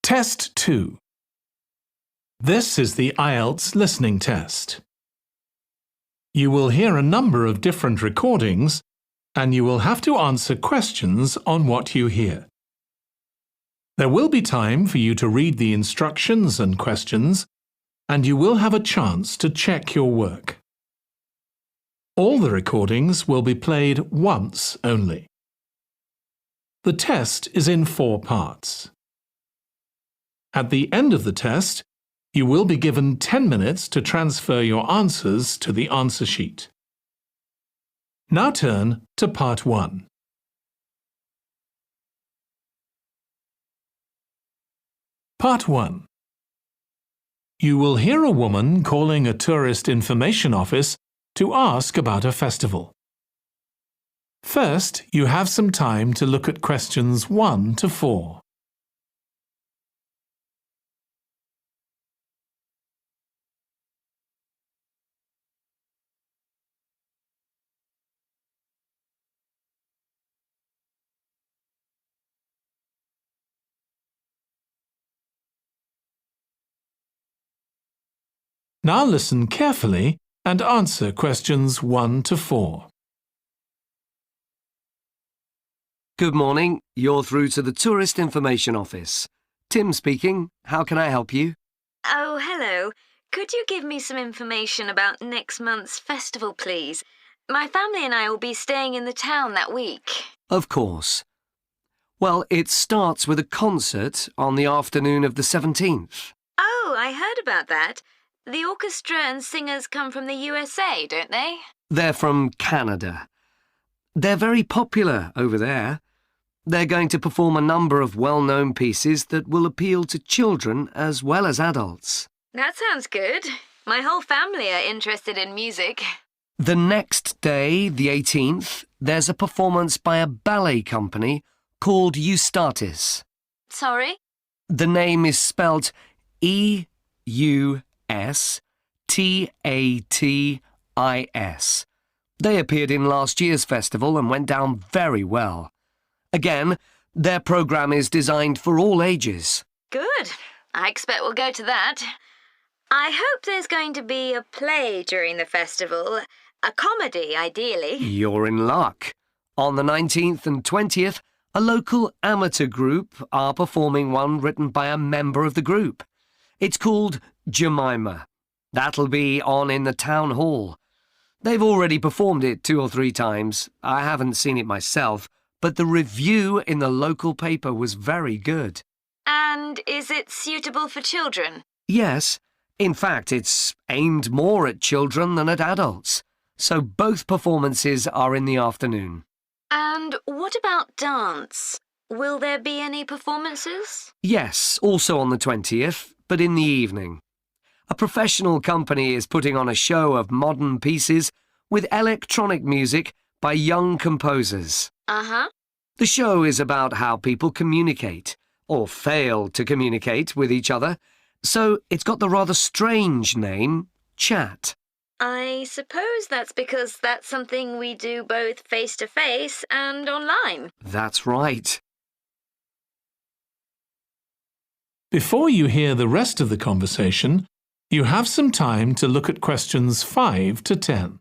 Test 2. This is the IELTS listening test. You will hear a number of different recordings and you will have to answer questions on what you hear. There will be time for you to read the instructions and questions, and you will have a chance to check your work. All the recordings will be played once only. The test is in 4 parts. At the end of the test, you will be given 10 minutes to transfer your answers to the answer sheet. Now turn to Part 1. Part 1. You will hear a woman calling a tourist information office to ask about a festival. First, you have some time to look at questions 1 to 4. Now listen carefully and answer questions 1 to 4. Good morning. You're through to the Tourist Information Office. Tim speaking. How can I help you? Oh, hello. Could you give me some information about next month's festival, please? My family and I will be staying in the town that week. Of course. Well, it starts with a concert on the afternoon of the 17th. Oh, I heard about that. The orchestra and singers come from the USA, don't they? They're from Canada. They're very popular over there. They're going to perform a number of well-known pieces that will appeal to children as well as adults. That sounds good. My whole family are interested in music. The next day, the 18th, there's a performance by a ballet company called Eustatis. Sorry? The name is spelt E-U-S-T-A-T-I-S. They appeared in last year's festival and went down very well. Again, their programme is designed for all ages. Good. I expect we'll go to that. I hope there's going to be a play during the festival. A comedy, ideally. You're in luck. On the 19th and 20th, a local amateur group are performing one written by a member of the group. It's called Jemima. That'll be on in the town hall. They've already performed it 2 or 3 times. I haven't seen it myself, but the review in the local paper was very good. And is it suitable for children? Yes. In fact, it's aimed more at children than at adults. So both performances are in the afternoon. And what about dance? Will there be any performances? Yes, also on the 20th, but in the evening. A professional company is putting on a show of modern pieces with electronic music by young composers. Uh-huh. The show is about how people communicate, or fail to communicate with each other, so it's got the rather strange name, Chat. I suppose that's because that's something we do both face-to-face and online. That's right. Before you hear the rest of the conversation, you have some time to look at questions 5 to 10.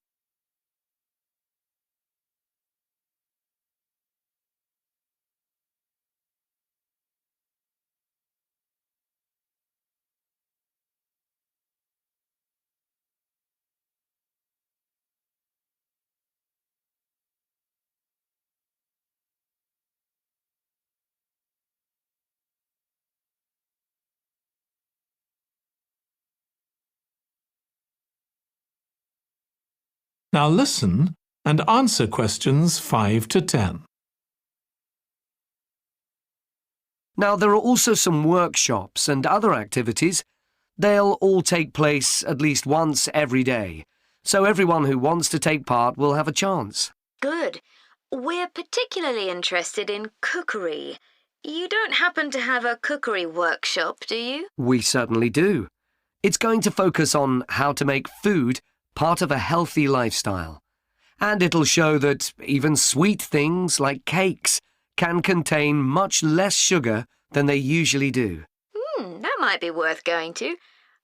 Now listen and answer questions 5 to 10. Now, there are also some workshops and other activities. They'll all take place at least once every day, so everyone who wants to take part will have a chance. Good. We're particularly interested in cookery. You don't happen to have a cookery workshop, do you? We certainly do. It's going to focus on how to make food part of a healthy lifestyle. And it'll show that even sweet things like cakes can contain much less sugar than they usually do. might be worth going to.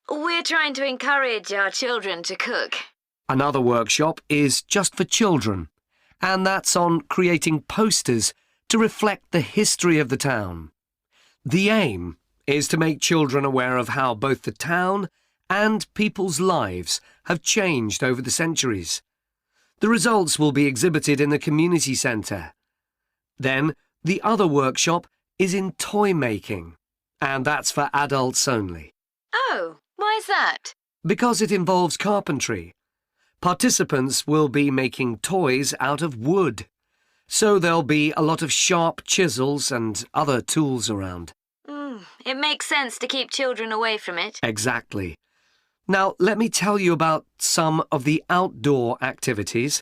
We're trying to encourage our children to cook. Another workshop is just for children, and that's on creating posters to reflect the history of the town. The aim is to make children aware of how both the town and people's lives have changed over the centuries. The results will be exhibited in the community centre. Then, the other workshop is in toy making, and that's for adults only. Oh, why's that? Because it involves carpentry. Participants will be making toys out of wood, so there'll be a lot of sharp chisels and other tools around. It makes sense to keep children away from it. Exactly. Now, let me tell you about some of the outdoor activities.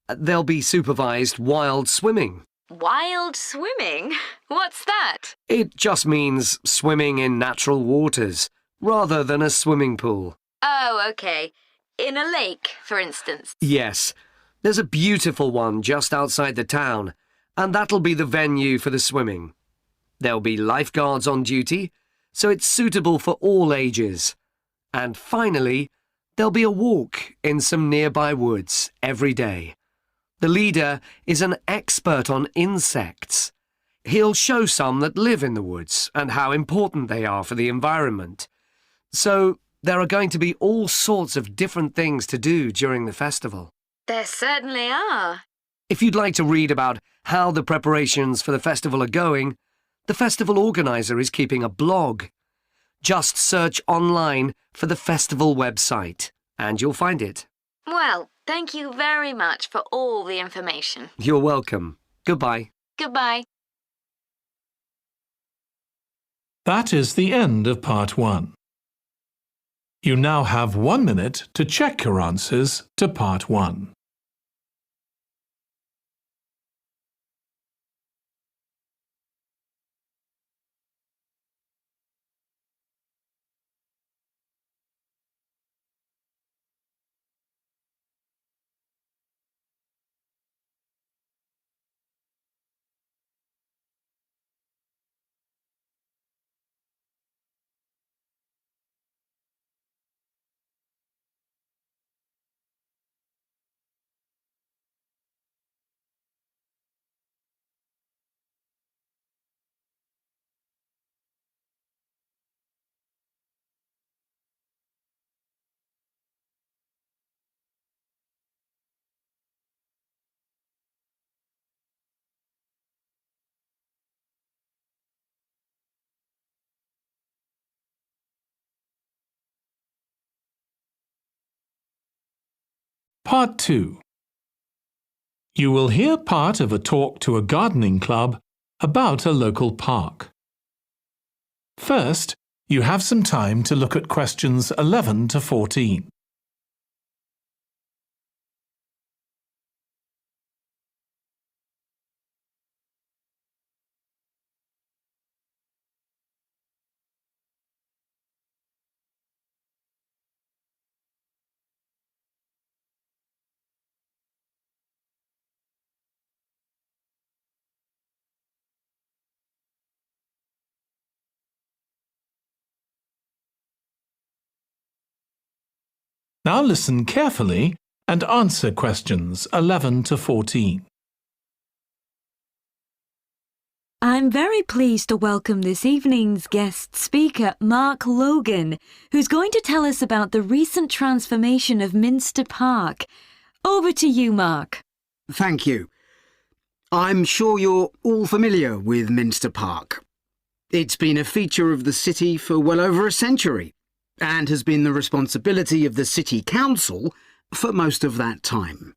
There'll be supervised wild swimming. Wild swimming? What's that? It just means swimming in natural waters, rather than a swimming pool. Oh, okay. In a lake, for instance. Yes. There's a beautiful one just outside the town, and that'll be the venue for the swimming. There'll be lifeguards on duty, so it's suitable for all ages. And finally, there'll be a walk in some nearby woods every day. The leader is an expert on insects. He'll show some that live in the woods and how important they are for the environment. So there are going to be all sorts of different things to do during the festival. There certainly are. If you'd like to read about how the preparations for the festival are going, the festival organizer is keeping a blog. Just search online for the festival website, and you'll find it. Well, thank you very much for all the information. You're welcome. Goodbye. Goodbye. That is the end of Part 1. You now have 1 minute to check your answers to Part 1. Part 2. You will hear part of a talk to a gardening club about a local park. First, you have some time to look at questions 11 to 14. Now listen carefully and answer questions 11 to 14. I'm very pleased to welcome this evening's guest speaker, Mark Logan, who's going to tell us about the recent transformation of Minster Park. Over to you, Mark. Thank you. I'm sure you're all familiar with Minster Park. It's been a feature of the city for well over a century, and has been the responsibility of the City Council for most of that time.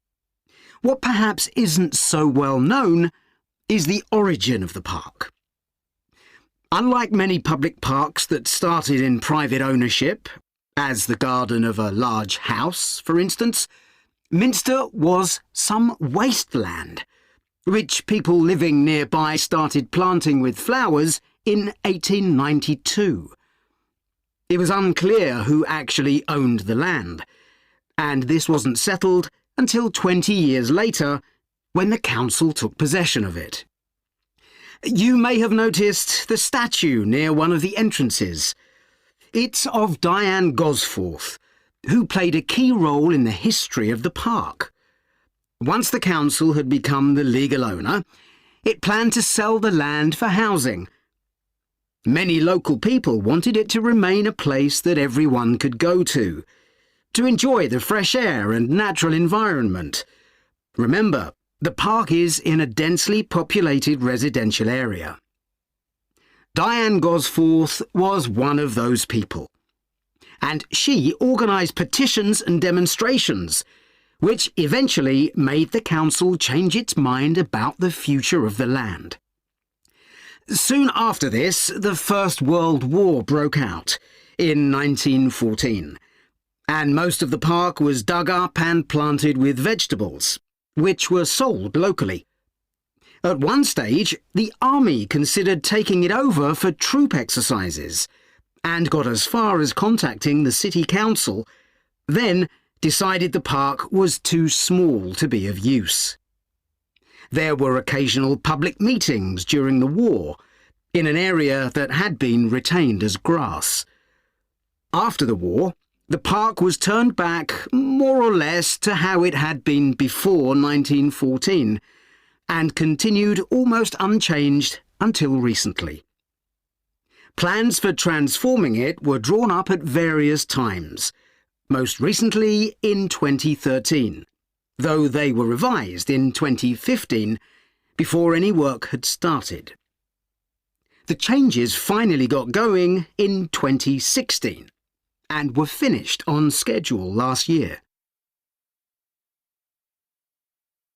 What perhaps isn't so well known is the origin of the park. Unlike many public parks that started in private ownership, as the garden of a large house, for instance, Minster was some wasteland, which people living nearby started planting with flowers in 1892. It was unclear who actually owned the land, and this wasn't settled until 20 years later, when the council took possession of it. You may have noticed the statue near one of the entrances. It's of Diane Gosforth, who played a key role in the history of the park. Once the council had become the legal owner, it planned to sell the land for housing. Many local people wanted it to remain a place that everyone could go to enjoy the fresh air and natural environment. Remember, the park is in a densely populated residential area. Diane Gosforth was one of those people, and she organised petitions and demonstrations, which eventually made the council change its mind about the future of the land. Soon after this, the First World War broke out in 1914, and most of the park was dug up and planted with vegetables, which were sold locally. At one stage, the army considered taking it over for troop exercises and got as far as contacting the city council, then decided the park was too small to be of use. There were occasional public meetings during the war in an area that had been retained as grass. After the war, the park was turned back more or less to how it had been before 1914 and continued almost unchanged until recently. Plans for transforming it were drawn up at various times, most recently in 2013, though they were revised in 2015 before any work had started. The changes finally got going in 2016 and were finished on schedule last year.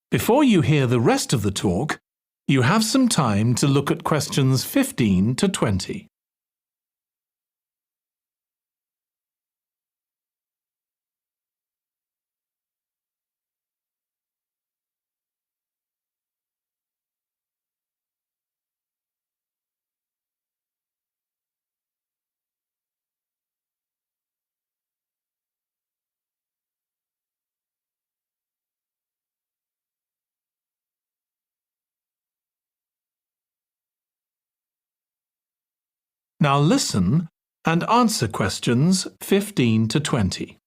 Before you hear the rest of the talk, you have some time to look at questions 15 to 20. Now listen and answer questions 15 to 20.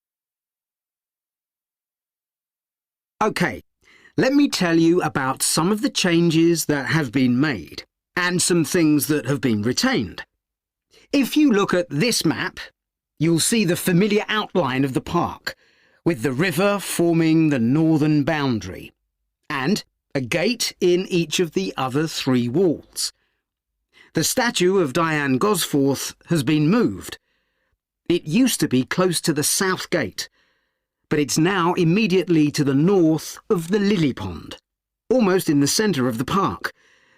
OK, let me tell you about some of the changes that have been made and some things that have been retained. If you look at this map, you'll see the familiar outline of the park, with the river forming the northern boundary, and a gate in each of the other 3 walls. The statue of Diane Gosforth has been moved. It used to be close to the south gate, but it's now immediately to the north of the lily pond, almost in the centre of the park,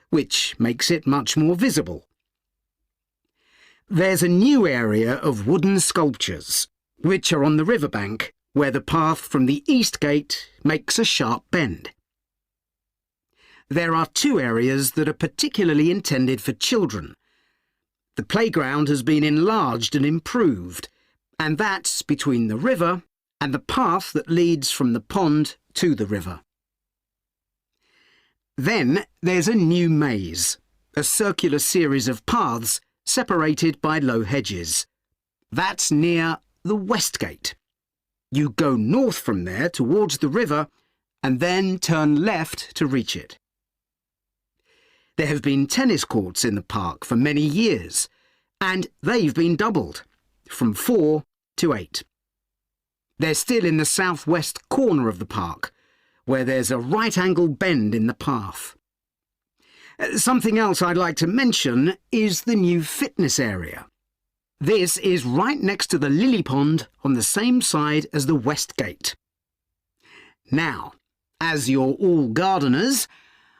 which makes it much more visible. There's a new area of wooden sculptures, which are on the riverbank, where the path from the east gate makes a sharp bend. There are 2 areas that are particularly intended for children. The playground has been enlarged and improved, and that's between the river and the path that leads from the pond to the river. Then there's a new maze, a circular series of paths separated by low hedges. That's near the west gate. You go north from there towards the river and then turn left to reach it. There have been tennis courts in the park for many years, and they've been doubled, from 4 to 8. They're still in the southwest corner of the park, where there's a right-angle bend in the path. Something else I'd like to mention is the new fitness area. This is right next to the lily pond on the same side as the west gate. Now, as you're all gardeners,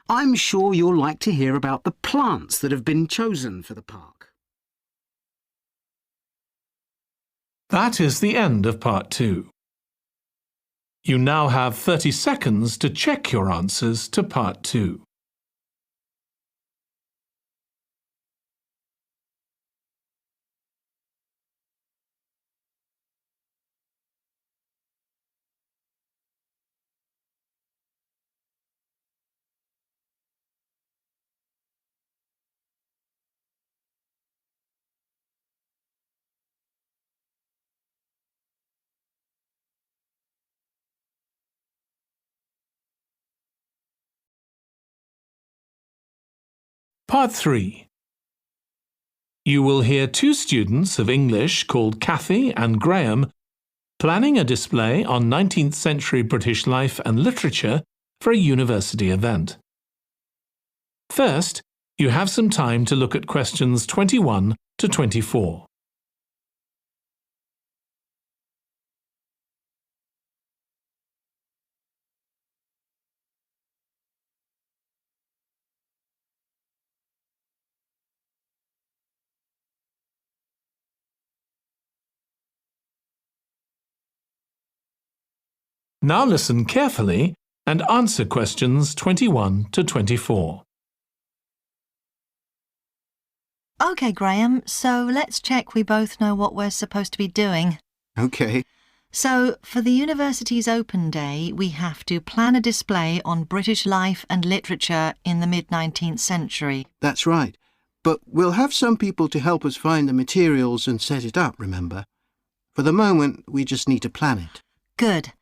I'm sure you'll like to hear about the plants that have been chosen for the park. That is the end of part 2. You now have 30 seconds to check your answers to part 2. Part 3. You will hear two students of English called Kathy and Graham planning a display on 19th century British life and literature for a university event. First, you have some time to look at questions 21 to 24. Now listen carefully and answer questions 21 to 24. OK, Graham, so let's check we both know what we're supposed to be doing. OK. So, for the university's open day, we have to plan a display on British life and literature in the mid-19th century. That's right. But we'll have some people to help us find the materials and set it up, remember? For the moment, we just need to plan it. Good.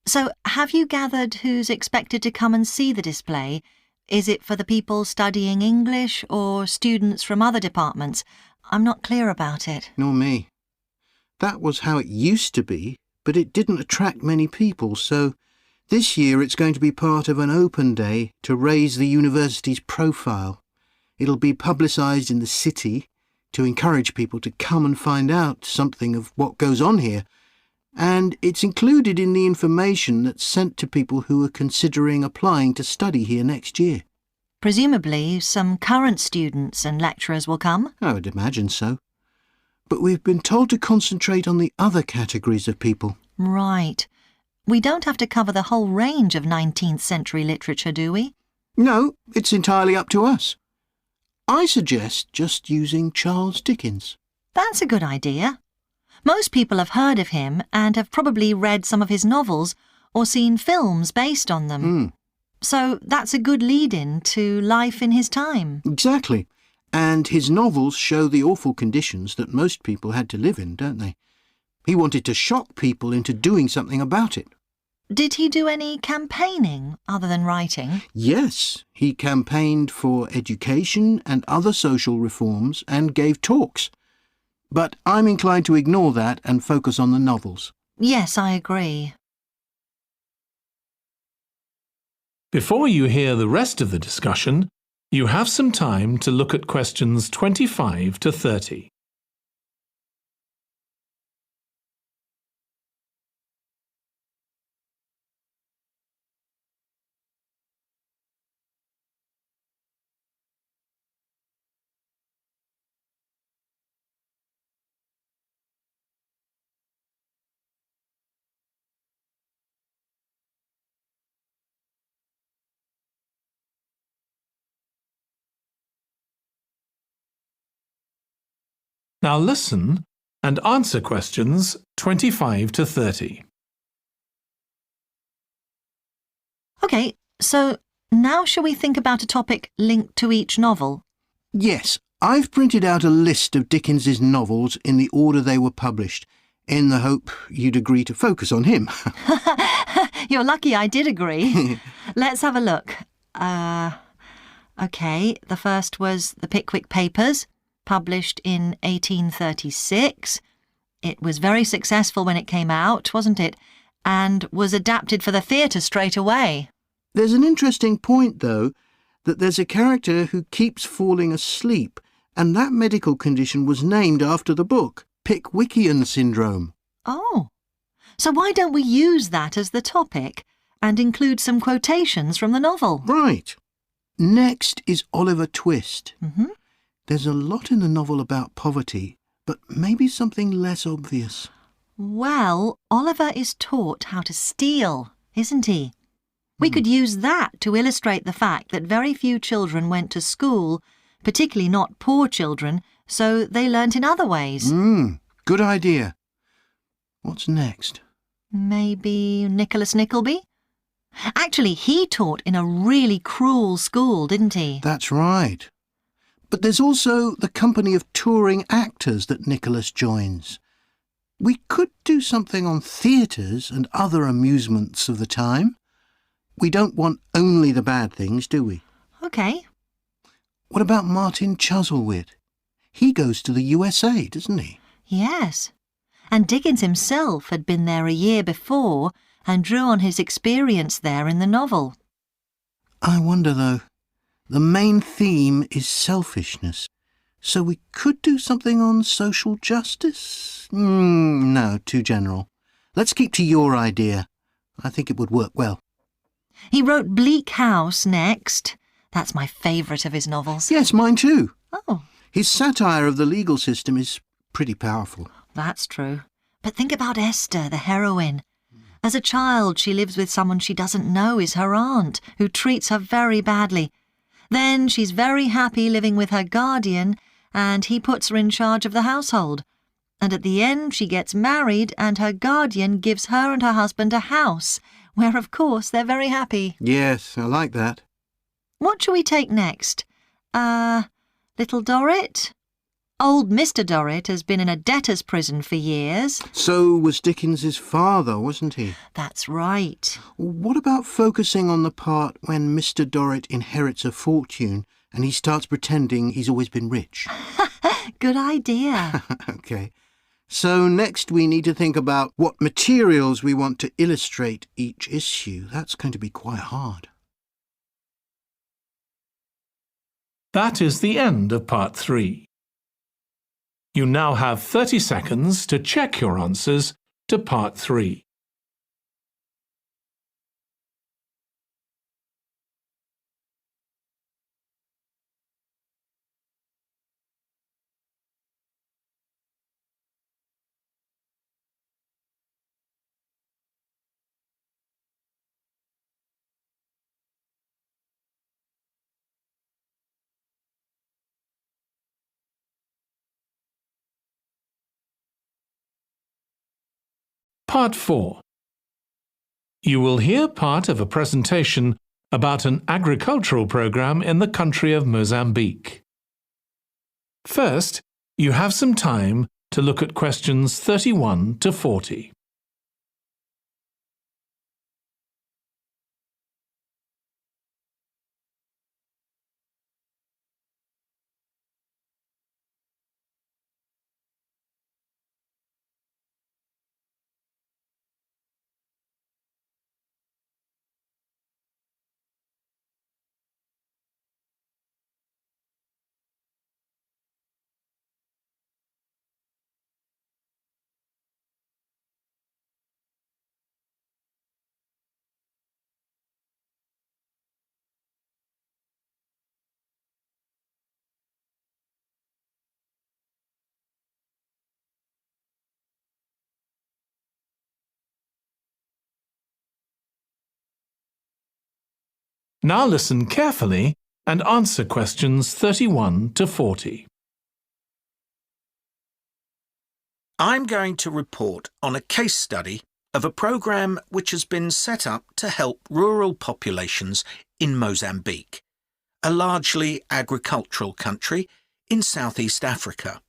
So, have you gathered who's expected to come and see the display? Is it for the people studying English or students from other departments? I'm not clear about it. Nor me. That was how it used to be, but it didn't attract many people, so this year it's going to be part of an open day to raise the university's profile. It'll be publicised in the city to encourage people to come and find out something of what goes on here. And it's included in the information that's sent to people who are considering applying to study here next year. Presumably, some current students and lecturers will come? I would imagine so. But we've been told to concentrate on the other categories of people. Right. We don't have to cover the whole range of 19th century literature, do we? No, it's entirely up to us. I suggest just using Charles Dickens. That's a good idea. Most people have heard of him and have probably read some of his novels or seen films based on them. So that's a good lead-in to life in his time. Exactly. And his novels show the awful conditions that most people had to live in, don't they? He wanted to shock people into doing something about it. Did he do any campaigning other than writing? Yes, he campaigned for education and other social reforms and gave talks. But I'm inclined to ignore that and focus on the novels. Yes, I agree. Before you hear the rest of the discussion, you have some time to look at questions 25 to 30. Now listen and answer questions 25 to 30. OK, so now shall we think about a topic linked to each novel? Yes, I've printed out a list of Dickens's novels in the order they were published, in the hope you'd agree to focus on him. You're lucky I did agree. Let's have a look. OK, the first was The Pickwick Papers, published in 1836. It was very successful when it came out, wasn't it? And was adapted for the theatre straight away. There's an interesting point, though, that there's a character who keeps falling asleep, and that medical condition was named after the book, Pickwickian syndrome. Oh, so why don't we use that as the topic and include some quotations from the novel? Right. Next is Oliver Twist. Mm-hmm. There's a lot in the novel about poverty, but maybe something less obvious. Well, Oliver is taught how to steal, isn't he? We could use that to illustrate the fact that very few children went to school, particularly not poor children, so they learnt in other ways. Good idea. What's next? Maybe Nicholas Nickleby? Actually, he taught in a really cruel school, didn't he? That's right. But there's also the company of touring actors that Nicholas joins. We could do something on theatres and other amusements of the time. We don't want only the bad things, do we? OK. What about Martin Chuzzlewit? He goes to the USA, doesn't he? Yes. And Dickens himself had been there a year before and drew on his experience there in the novel. I wonder, though. The main theme is selfishness. So we could do something on social justice? No, too general. Let's keep to your idea. I think it would work well. He wrote Bleak House next. That's my favourite of his novels. Yes, mine too. Oh, His satire of the legal system is pretty powerful. that's true. But think about Esther, the heroine. As a child, she lives with someone she doesn't know is her aunt, who treats her very badly. Then she's very happy living with her guardian, and he puts her in charge of the household. And at the end, she gets married, and her guardian gives her and her husband a house, where, of course, they're very happy. Yes, I like that. What shall we take next? Little Dorrit? Old Mr. Dorrit has been in a debtor's prison for years. So was Dickens's father, wasn't he? That's right. What about focusing on the part when Mr. Dorrit inherits a fortune and he starts pretending he's always been rich? Good idea. OK. So next we need to think about what materials we want to illustrate each issue. That's going to be quite hard. That is the end of Part 3. You now have 30 seconds to check your answers to Part 3. Part 4. You will hear part of a presentation about an agricultural program in the country of Mozambique. First, you have some time to look at questions 31 to 40. Now listen carefully and answer questions 31 to 40. I'm going to report on a case study of a program which has been set up to help rural populations in Mozambique, a largely agricultural country in Southeast Africa.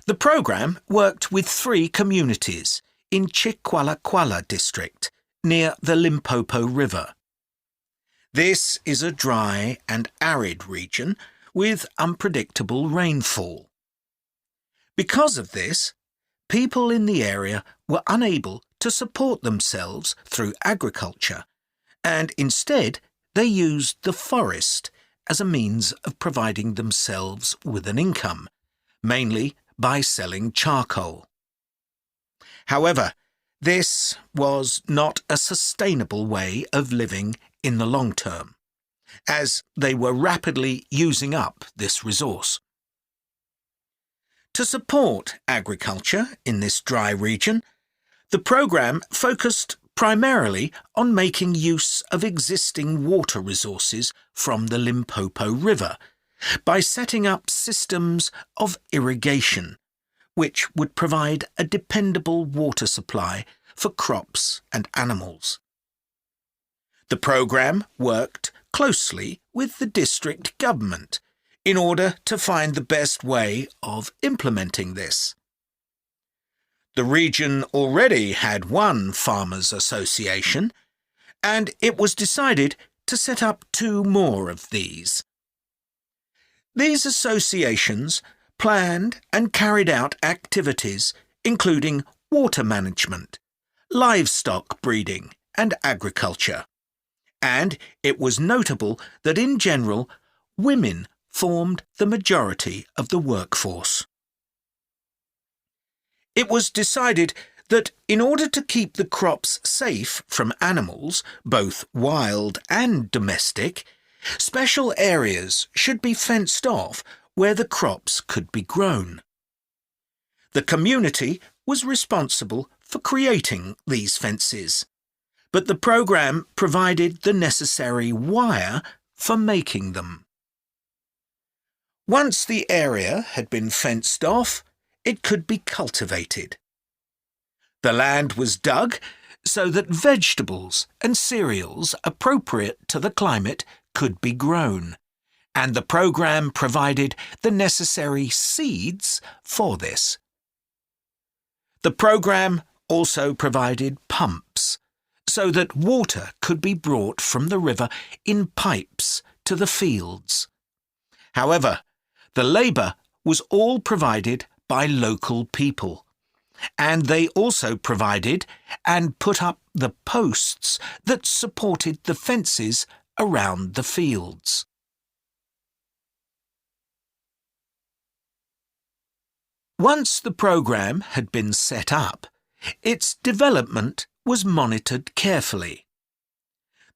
The program worked with 3 communities in Chikwalakwala district near the Limpopo River. This is a dry and arid region with unpredictable rainfall. Because of this, people in the area were unable to support themselves through agriculture, and instead they used the forest as a means of providing themselves with an income, mainly by selling charcoal. However, this was not a sustainable way of living in the long term, as they were rapidly using up this resource. To support agriculture in this dry region, the program focused primarily on making use of existing water resources from the Limpopo River by setting up systems of irrigation, which would provide a dependable water supply for crops and animals. The program worked closely with the district government in order to find the best way of implementing this. The region already had one farmers' association, and it was decided to set up 2 more of these. These associations planned and carried out activities including water management, livestock breeding and agriculture. And it was notable that in general, women formed the majority of the workforce. It was decided that in order to keep the crops safe from animals, both wild and domestic, special areas should be fenced off where the crops could be grown. The community was responsible for creating these fences, but the programme provided the necessary wire for making them. Once the area had been fenced off, it could be cultivated. The land was dug so that vegetables and cereals appropriate to the climate could be grown, and the programme provided the necessary seeds for this. The programme also provided pumps so that water could be brought from the river in pipes to the fields. However, the labour was all provided by local people, and they also provided and put up the posts that supported the fences around the fields. Once the programme had been set up, its development was monitored carefully.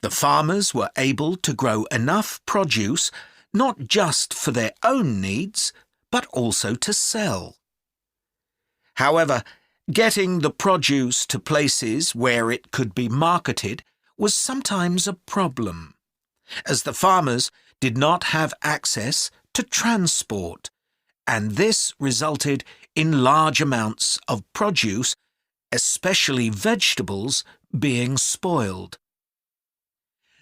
The farmers were able to grow enough produce not just for their own needs, but also to sell. However, getting the produce to places where it could be marketed was sometimes a problem, as the farmers did not have access to transport, and this resulted in large amounts of produce, especially vegetables, being spoiled.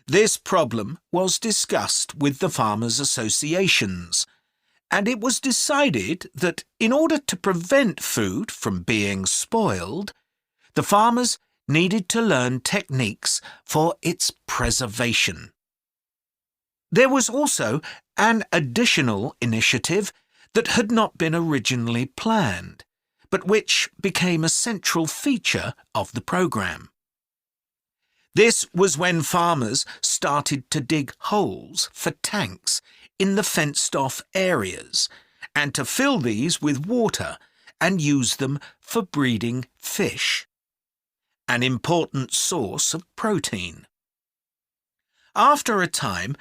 This problem was discussed with the farmers' associations, and it was decided that in order to prevent food from being spoiled, the farmers needed to learn techniques for its preservation. There was also an additional initiative that had not been originally planned, but which became a central feature of the programme. This was when farmers started to dig holes for tanks in the fenced-off areas and to fill these with water and use them for breeding fish, an important source of protein. After a time,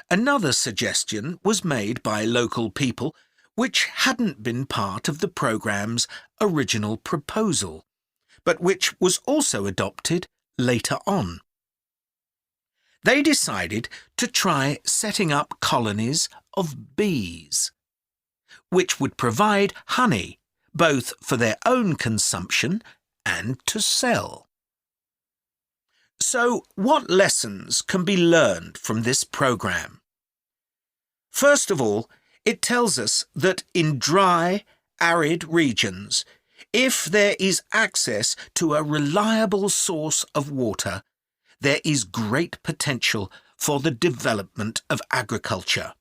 another suggestion was made by local people which hadn't been part of the programme's original proposal, but which was also adopted later on. They decided to try setting up colonies of bees, which would provide honey both for their own consumption and to sell. So, what lessons can be learned from this programme? First of all, it tells us that in dry, arid regions, if there is access to a reliable source of water, there is great potential for the development of agriculture.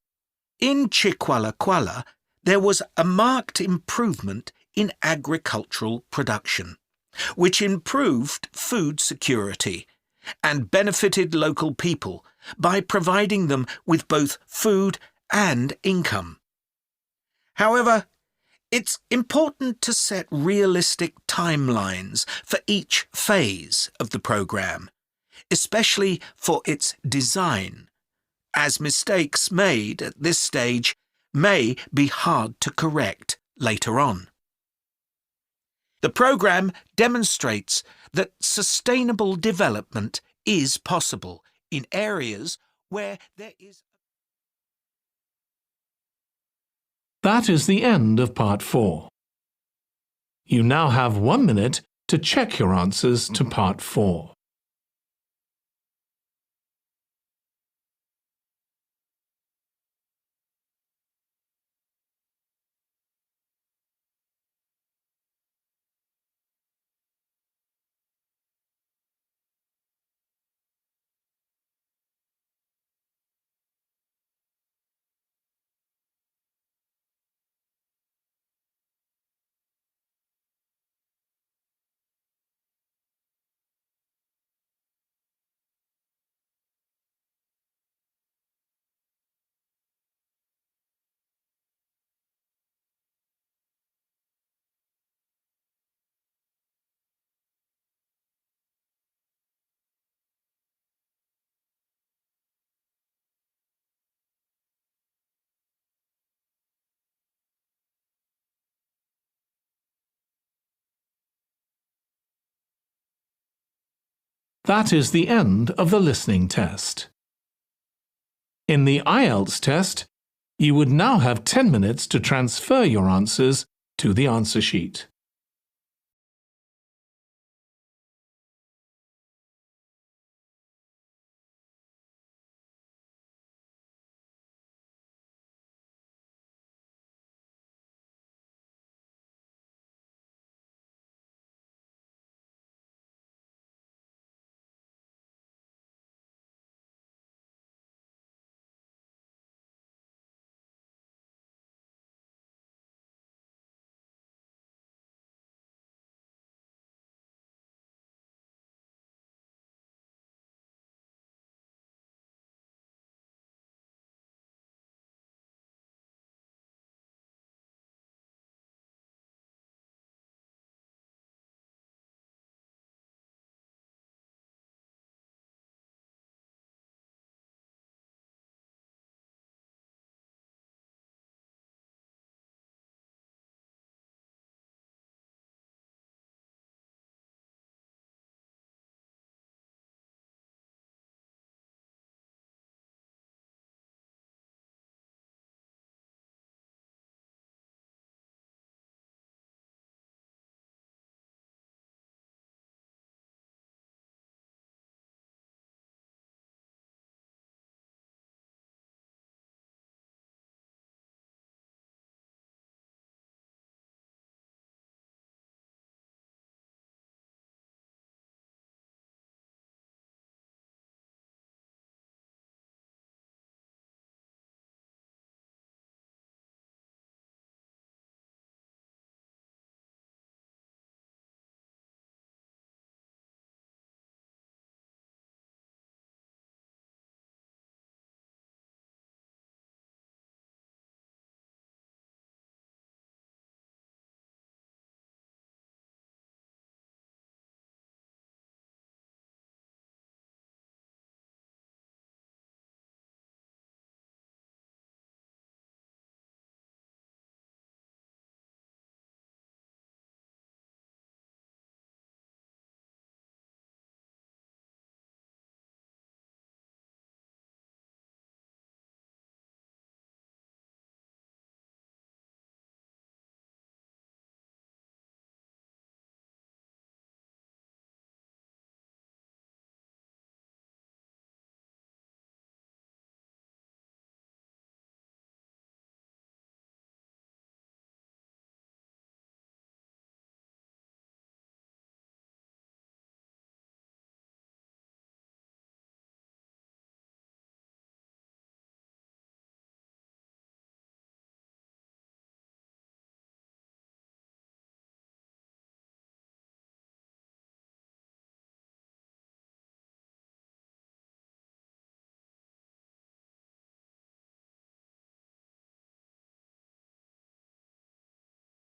In Chiqualaquala, there was a marked improvement in agricultural production, which improved food security and benefited local people by providing them with both food and income. However, it's important to set realistic timelines for each phase of the programme, especially for its design, as mistakes made at this stage may be hard to correct later on. The programme demonstrates that sustainable development is possible in areas where there is... That is the end of Part 4. You now have 1 minute to check your answers to Part 4. That is the end of the listening test. In the IELTS test, you would now have 10 minutes to transfer your answers to the answer sheet.